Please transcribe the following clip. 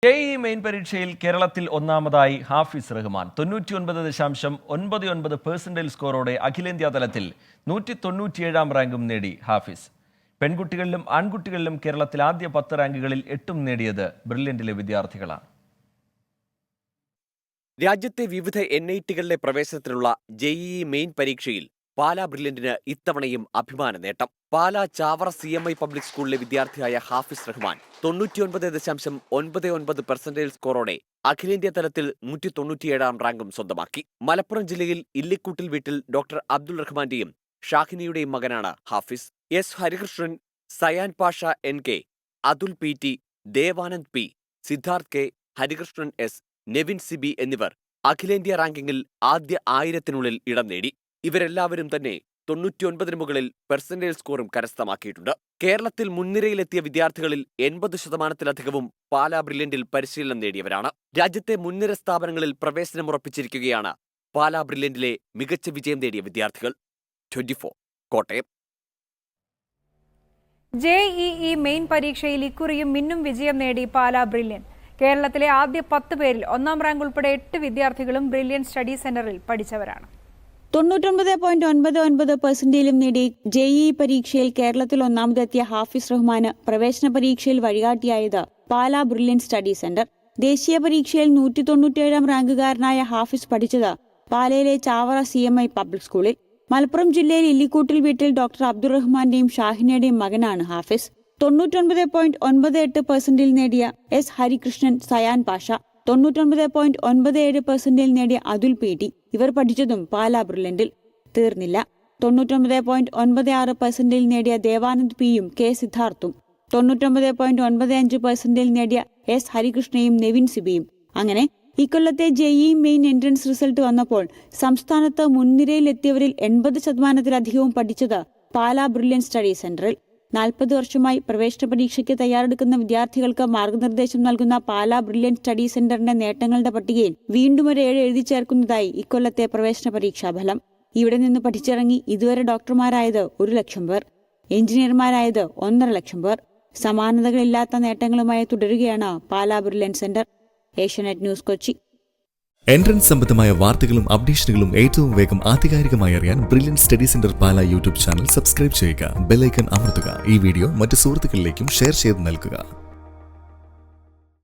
JEE main പരീക്ഷയിൽ കേരളത്തിൽ ഒന്നാമതായി ഹാഫിസ് റഹ്മാൻ 99.99% സ്കോറോടെ അഖിലേന്ത്യാ തലത്തിൽ 197 റാങ്കും നേടി ഹാഫിസ്. പെൺകുട്ടികളിലും ആൺകുട്ടികളിലും കേരളത്തിൽ ആദ്യ 10 റാങ്കുകളിൽ 8 നേടിയത് ബ്രില്യന്റിലെ വിദ്യാർത്ഥികളാണ്. രാജ്യത്തെ വിവിധ NITകളിലെ പ്രവേശനത്തിനുള്ള ജെഇഇ മെയിൻ പരീക്ഷയിൽ പാലാ ബ്രില്യന്റിന് ഇത്തവണയും അഭിമാന നേട്ടം. പാലാ ചാവറ CMI പബ്ലിക് സ്കൂളിലെ വിദ്യാർത്ഥിയായ ഹാഫിസ് റഹ്മാൻ 99.99% സ്കോറോടെ അഖിലേന്ത്യാ തലത്തിൽ 197 റാങ്കും സ്വന്തമാക്കി. മലപ്പുറം ജില്ലയിൽ ഇല്ലിക്കൂട്ടിൽ വീട്ടിൽ ഡോക്ടർ അബ്ദുൾ റഹ്മാന്റെയും ഷാഹിനിയുടെയും മകനാണ് Hafis. S Harikrishnan, Sayan Pasha NK, Athul PT, Devanand P, Siddharth K, Harikrishnan S, Nevin CB എന്നിവർ അഖിലേന്ത്യാ റാങ്കിങ്ങിൽ ആദ്യ 1000-നുള്ളിൽ ഇടം നേടി. ഇവരെല്ലാവരും തന്നെ 99 മുകളിൽ പെർസെന്റേജ് സ്കോറും കരസ്ഥമാക്കിയിട്ടുണ്ട്. കേരളത്തിൽ മുൻനിരയിലെത്തിയ വിദ്യാർത്ഥികളിൽ 80%-ലധികവും പാലാ ബ്രില്യന്റിൽ പരിശീലനം നേടിയവരാണ്. രാജ്യത്തെ മുൻനിര സ്ഥാപനങ്ങളിൽ പ്രവേശനമുറപ്പിച്ചിരിക്കുകയാണ് പാലാ ബ്രില്യന്റിലെ മികച്ച വിജയം നേടിയ വിദ്യാർത്ഥികൾ. 24 കോട്ടയം. ജെഇഇ മെയിൻ പരീക്ഷയിൽ ഇക്കുറിയും മിന്നും വിജയം നേടി പാലാ ബ്രില്യന്റ്. കേരളത്തിലെ ആദ്യ 10 പേരിൽ 1-ാം റാങ്ക് ഉൾപ്പെടെ 8 വിദ്യാർത്ഥികളും ബ്രില്യന്റ് സ്റ്റഡി സെന്ററിൽ പഠിച്ചവരാണ്. 99.99% നേടി ജെഇഇ പരീക്ഷയിൽ കേരളത്തിൽ ഒന്നാമതെത്തിയ ഹാഫിസ് റഹ്മാന് പ്രവേശന പരീക്ഷയിൽ വഴികാട്ടിയായത് പാലാ ബ്രില്യന്റ് സ്റ്റഡി സെന്റർ. ദേശീയ പരീക്ഷയിൽ 197 റാങ്കുകാരനായ ഹാഫിസ് പഠിച്ചത് പാലയിലെ ചാവറ CMI പബ്ലിക് സ്കൂളിൽ. മലപ്പുറം ജില്ലയിൽ ഇല്ലിക്കൂട്ടിൽ വീട്ടിൽ ഡോക്ടർ അബ്ദുൾ റഹ്മാന്റെയും ഷാഹിനിയുടെയും മകനാണ് ഹാഫിസ്. 99.97% നേടിയ S ഹരികൃഷ്ണൻ, സയാൻ പാഷ, 99.97% നേടിയ അതുൽ PT ഇവർ പഠിച്ചതും പാലാ ബ്രില്യന്റിൽ. തീർന്നില്ല. 99.96% നേടിയ ദേവാനന്ദ് Pയും K സിദ്ധാർത്ഥും, 99.95% നേടിയ S ഹരികൃഷ്ണയും നെവിൻ CBയും. അങ്ങനെ ഇക്കൊല്ലത്തെ ജെഇഇ മെയിൻ എൻട്രൻസ് റിസൾട്ട് വന്നപ്പോൾ സംസ്ഥാനത്ത് മുൻനിരയിലെത്തിയവരിൽ 80%-ലധികവും പഠിച്ചത് പാലാ ബ്രില്യന്റ് സ്റ്റഡി സെന്ററിൽ. 40 വർഷമായി പ്രവേശന പരീക്ഷയ്ക്ക് തയ്യാറെടുക്കുന്ന വിദ്യാർത്ഥികൾക്ക് മാർഗനിർദ്ദേശം നൽകുന്ന പാലാ ബ്രില്യന്റ് സ്റ്റഡി സെന്ററിന്റെ നേട്ടങ്ങളുടെ പട്ടികയിൽ വീണ്ടും ഒരു 7 എഴുതി ചേർക്കുന്നതായി ഇക്കൊല്ലത്തെ പ്രവേശന പരീക്ഷാഫലം. ഇവിടെ നിന്ന് പഠിച്ചിറങ്ങി ഇതുവരെ ഡോക്ടർമാരായത് 1 ലക്ഷം പേർ, എഞ്ചിനീയർമാരായത് 1.5 ലക്ഷം പേർ. സമാനതകളില്ലാത്ത നേട്ടങ്ങളുമായി തുടരുകയാണ് Pala brilliant centre. Asianet news, Kochi. Entrance സംബന്ധമായ വാർത്തകളും അപ്ഡേഷനുകളും ഏറ്റവും വേഗം ആധികാരികമായി അറിയാൻ brilliant study centre Pala YouTube channel subscribe ചെയ്യുക. ബെൽ ഐക്കൺ അമർത്തുക. ഈ വീഡിയോ മറ്റ് സുഹൃത്തുക്കളിലേക്കും ഷെയർ ചെയ്ത് നൽകുക.